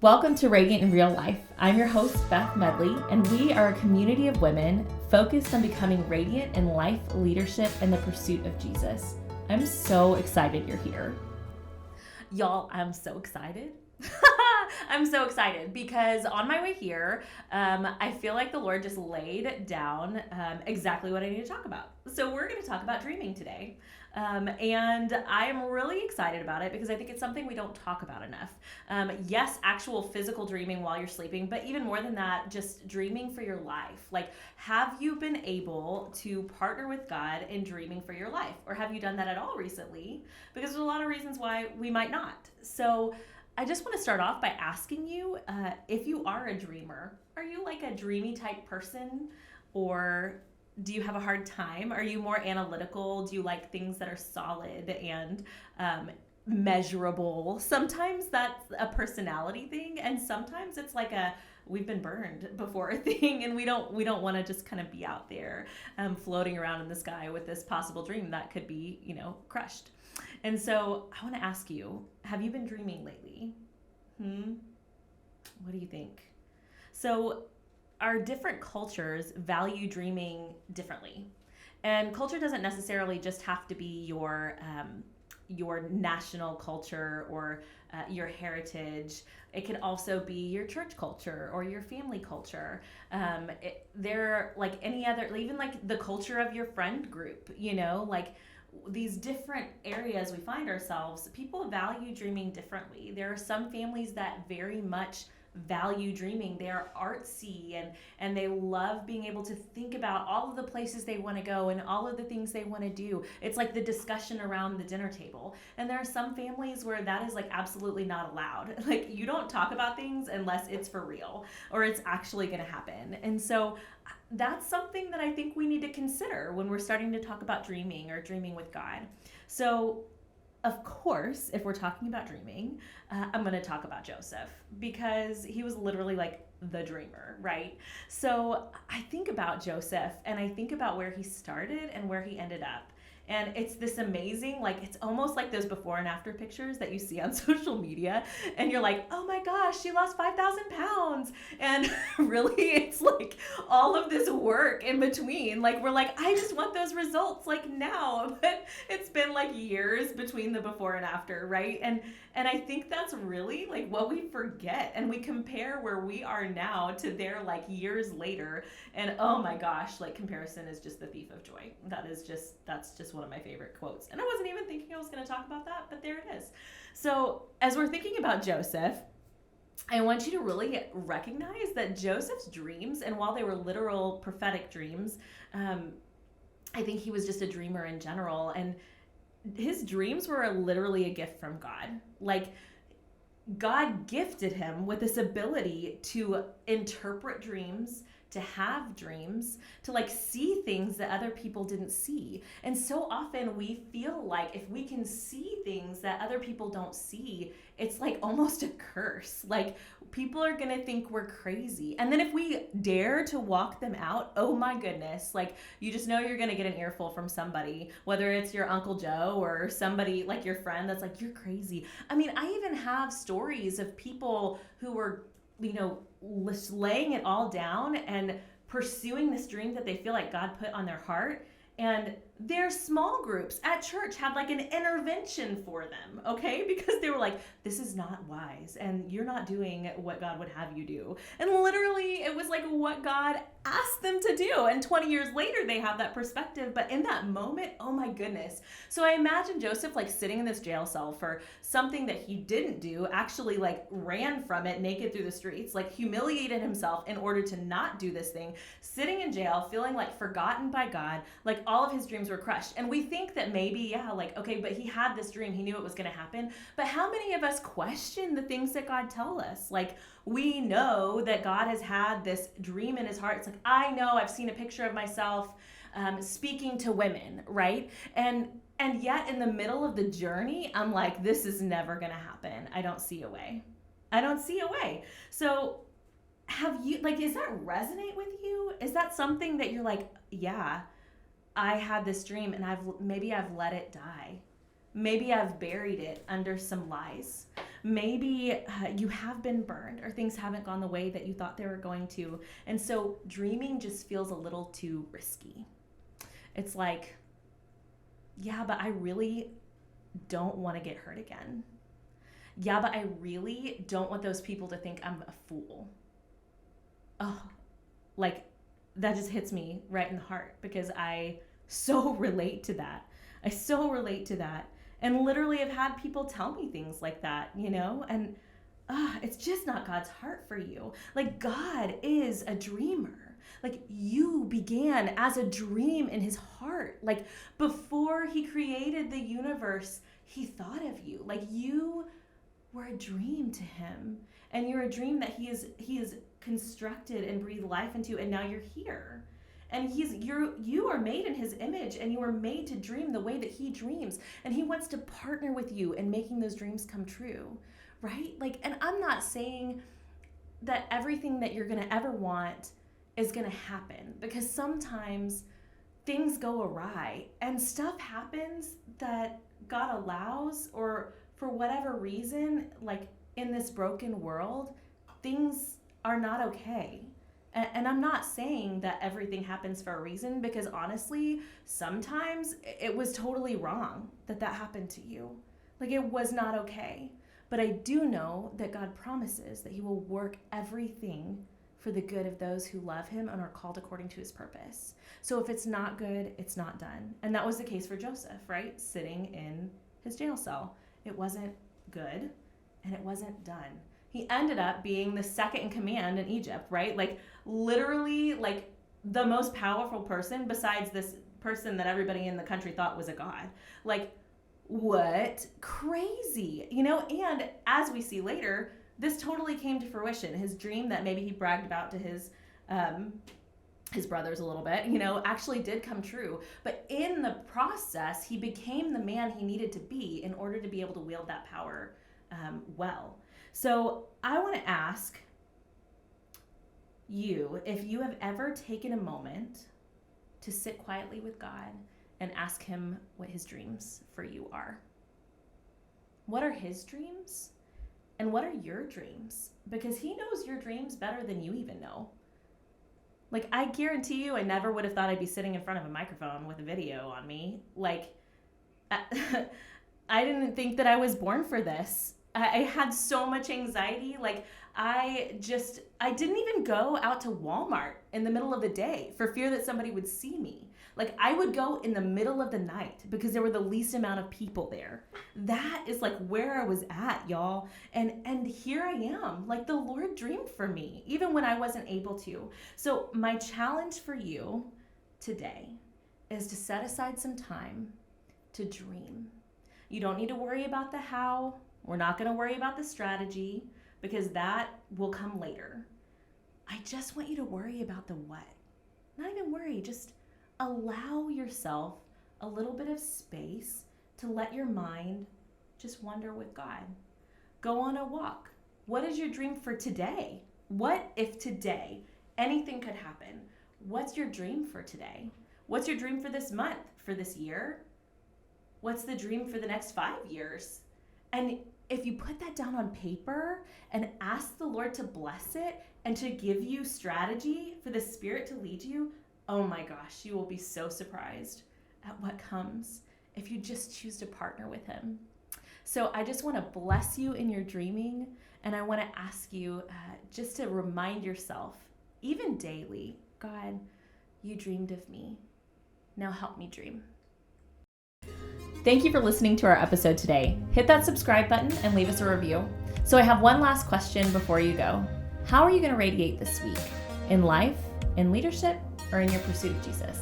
Welcome to Radiant in Real Life. I'm your host, Beth Medley, and we are a community of women focused on becoming radiant in life, leadership, and the pursuit of Jesus. I'm so excited you're here. Y'all, I'm so excited. I'm so excited because on my way here, I feel like the Lord just laid down exactly what I need to talk about. So we're going to talk about dreaming today. And I am really excited about it because I think it's something we don't talk about enough. Yes, actual physical dreaming while you're sleeping, but even more than that, just dreaming for your life. Like, have you been able to partner with God in dreaming for your life? Or have you done that at all recently? Because there's a lot of reasons why we might not. So I just want to start off by asking you if you are a dreamer. Are you like a dreamy type person, or do you have a hard time? Are you more analytical? Do you like things that are solid and measurable? Sometimes that's a personality thing, and sometimes it's like a we've been burned before thing, and we don't want to just kind of be out there floating around in the sky with this possible dream that could be, crushed. And so I want to ask you, have you been dreaming lately? What do you think? So our different cultures value dreaming differently. And culture doesn't necessarily just have to be your national culture or your heritage. It can also be your church culture or your family culture. They're like any other, even like the culture of your friend group, like these different areas we find ourselves, people value dreaming differently. There are some families that very much value dreaming. They are artsy and they love being able to think about all of the places they want to go and all of the things they want to do. It's like the discussion around the dinner table. And there are some families where that is like absolutely not allowed. Like, you don't talk about things unless it's for real or it's actually going to happen. And so that's something that I think we need to consider when we're starting to talk about dreaming or dreaming with God. So of course, if we're talking about dreaming, I'm going to talk about Joseph because he was literally like the dreamer, right? So I think about Joseph and I think about where he started and where he ended up. And it's this amazing, like, it's almost like those before and after pictures that you see on social media. And you're like, oh my gosh, she lost 5,000 pounds. And really, it's like all of this work in between. Like, we're like, I just want those results like now. But it's been like years between the before and after, right? And I think that's really like what we forget. And we compare where we are now to their like years later. And oh my gosh, like, comparison is just the thief of joy. That's just one of my favorite quotes. And I wasn't even thinking I was going to talk about that, but there it is. So as we're thinking about Joseph, I want you to really recognize that Joseph's dreams, and while they were literal prophetic dreams, I think he was just a dreamer in general. And his dreams were literally a gift from God. Like, God gifted him with this ability to interpret dreams, to have dreams, to like see things that other people didn't see. And so often we feel like if we can see things that other people don't see, it's like almost a curse. Like, people are gonna think we're crazy. And then if we dare to walk them out, oh my goodness, like, you just know you're gonna get an earful from somebody, whether it's your Uncle Joe or somebody like your friend that's like, you're crazy. I mean, I even have stories of people who were laying it all down and pursuing this dream that they feel like God put on their heart. And their small groups at church had like an intervention for them, okay? Because they were like, this is not wise and you're not doing what God would have you do. And literally it was like what God asked them to do. And 20 years later, they have that perspective. But in that moment, oh my goodness. So I imagine Joseph like sitting in this jail cell for something that he didn't do, actually like ran from it naked through the streets, like humiliated himself in order to not do this thing, sitting in jail, feeling like forgotten by God, like all of his dreams were crushed. And we think that maybe, okay, but he had this dream, he knew it was going to happen. But how many of us question the things that God tells us? Like, we know that God has had this dream in his heart. It's like, I know, I've seen a picture of myself speaking to women, right? And yet in the middle of the journey, I'm like, this is never going to happen. I don't see a way. So have you, like, does that resonate with you? Is that something that you're like, yeah, I had this dream and I've let it die. Maybe I've buried it under some lies. Maybe you have been burned or things haven't gone the way that you thought they were going to. And so dreaming just feels a little too risky. It's like, yeah, but I really don't want to get hurt again. Yeah, but I really don't want those people to think I'm a fool. Oh, like that just hits me right in the heart because I so relate to that. I so relate to that. And literally have had people tell me things like that, and it's just not God's heart for you. Like, God is a dreamer. Like, you began as a dream in his heart. Like, before he created the universe, he thought of you. Like, you were a dream to him. And you're a dream that he is constructed and breathed life into, and now you're here. And you are made in his image, and you are made to dream the way that he dreams. And he wants to partner with you in making those dreams come true, right? Like, and I'm not saying that everything that you're gonna ever want is gonna happen, because sometimes things go awry and stuff happens that God allows, or for whatever reason, like in this broken world, things are not okay. And I'm not saying that everything happens for a reason, because honestly, sometimes it was totally wrong that happened to you. Like, it was not okay. But I do know that God promises that he will work everything for the good of those who love him and are called according to his purpose. So if it's not good, it's not done. And that was the case for Joseph, right? Sitting in his jail cell. It wasn't good, and it wasn't done. He ended up being the second in command in Egypt, right? Like, literally, like, the most powerful person besides this person that everybody in the country thought was a god. Like, what? Crazy, And as we see later, this totally came to fruition. His dream that maybe he bragged about to his brothers a little bit, actually did come true. But in the process, he became the man he needed to be in order to be able to wield that power well. So I want to ask you if you have ever taken a moment to sit quietly with God and ask him what his dreams for you are. What are his dreams? And what are your dreams? Because he knows your dreams better than you even know. Like, I guarantee you, I never would have thought I'd be sitting in front of a microphone with a video on me. Like, I didn't think that I was born for this. I had so much anxiety. Like, I didn't even go out to Walmart in the middle of the day for fear that somebody would see me. Like, I would go in the middle of the night because there were the least amount of people there. That is like where I was at, y'all. And here I am. Like, the Lord dreamed for me, even when I wasn't able to. So my challenge for you today is to set aside some time to dream. You don't need to worry about the how. We're not going to worry about the strategy, because that will come later. I just want you to worry about the what. Not even worry, just allow yourself a little bit of space to let your mind just wander with God. Go on a walk. What is your dream for today? What if today anything could happen? What's your dream for today? What's your dream for this month, for this year? What's the dream for the next 5 years? And if you put that down on paper and ask the Lord to bless it and to give you strategy for the Spirit to lead you, oh my gosh, you will be so surprised at what comes if you just choose to partner with him. So I just want to bless you in your dreaming, and I want to ask you just to remind yourself, even daily, God, you dreamed of me. Now help me dream. Thank you for listening to our episode today. Hit that subscribe button and leave us a review. So I have one last question before you go. How are you going to radiate this week? In life, in leadership, or in your pursuit of Jesus?